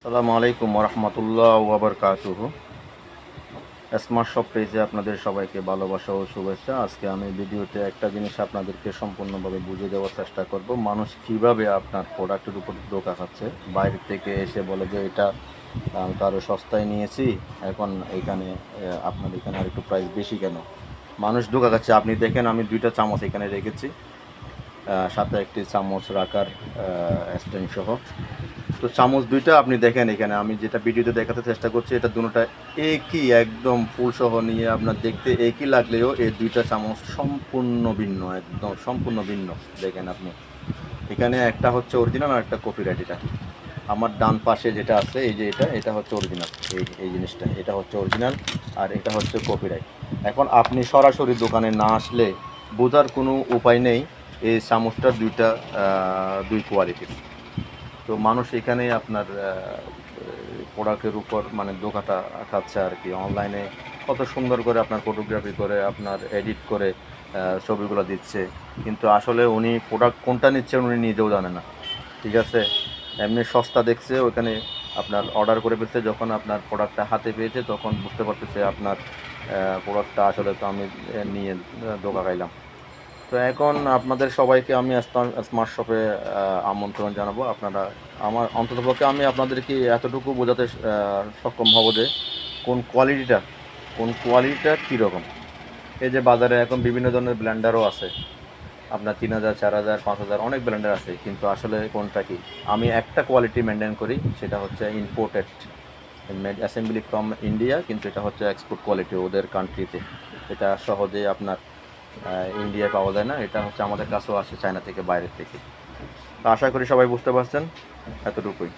আসসালামু আলাইকুম ওরহমতুল্লাহ ওবরকাতুহু। স্মার্ট শপ পেজে আপনাদের সবাইকে ভালোবাসা ও শুভেচ্ছা। আজকে আমি ভিডিওতে একটা জিনিস আপনাদেরকে সম্পূর্ণভাবে বুঝিয়ে দেওয়ার চেষ্টা করব, মানুষ কিভাবে আপনার প্রোডাক্টের উপর ধোঁকা খাচ্ছে। বাইরে থেকে এসে বলে যে এটা আমি তো আরও সস্তায় নিয়েছি, এখন এখানে আপনার এখানে আর একটু প্রাইস বেশি কেন। মানুষ ধোঁকা খাচ্ছে। আপনি দেখেন, আমি 2টা চামচ এখানে রেখেছি, সাথে একটি চামচ রাখার স্ট্যান্ড সহ। তো চামচ 2টা আপনি দেখেন, এখানে আমি যেটা ভিডিওতে দেখাতে চেষ্টা করছি এটা দুটোটা একই, একদম ফুল সহ নিয়ে আপনার দেখতে একই লাগলেও এই 2টা চামচ সম্পূর্ণ ভিন্ন, একদম সম্পূর্ণ ভিন্ন। দেখেন আপনি, এখানে একটা হচ্ছে অরিজিনাল আর একটা কপিরাইট। এটা আমার ডান পাশে যেটা আছে, এই যে এটা হচ্ছে অরিজিনাল। এই জিনিসটা এটা হচ্ছে অরিজিনাল আর এটা হচ্ছে কপিরাইট। এখন আপনি সরাসরি দোকানে না আসলে বোঝার কোনো উপায় নেই এই চামচটার দুই কোয়ালিটির। তো মানুষ এখানে আপনার প্রোডাক্টের উপর মানে ধোঁকাটা খাচ্ছে আর কি। অনলাইনে কত সুন্দর করে আপনার ফটোগ্রাফি করে আপনার এডিট করে ছবিগুলো দিচ্ছে, কিন্তু আসলে উনি প্রোডাক্ট কোনটা নিচ্ছেন উনি নিজেও জানে না। ঠিক আছে, এমনি সস্তা দেখছে, ওইখানে আপনার অর্ডার করে ফেলছে, যখন আপনার প্রোডাক্টটা হাতে পেয়েছে তখন বুঝতে পারতেছে আপনার প্রোডাক্টটা আসলে তো আমি নিয়ে ধোঁকা খাইলাম। তো এখন আপনাদের সবাইকে আমি স্মার্ট শপে আমন্ত্রণ জানাবো। আপনারা আমার অন্ততপক্ষে আমি আপনাদেরকে এতটুকু বোঝাতে সক্ষম হব যে কোন কোয়ালিটিটা কীরকম। এই যে বাজারে এখন বিভিন্ন ধরনের ব্লেন্ডারও আছে, আপনার 3000, 4000, 5000 অনেক ব্লেন্ডার আছে, কিন্তু আসলে কোনটা কি। আমি একটা কোয়ালিটি মেনটেন করি, সেটা হচ্ছে imported, made assembly from India, কিন্তু এটা হচ্ছে এক্সপোর্ট কোয়ালিটি ওদের কান্ট্রিতে। এটা সহজেই আপনার ইন্ডিয়ায় পাওয়া যায় না, এটা হচ্ছে আমাদের কাছেও আসে চায়না থেকে, বাইরের থেকে। তো আশা করি সবাই বুঝতে পারছেন, এতটুকুই।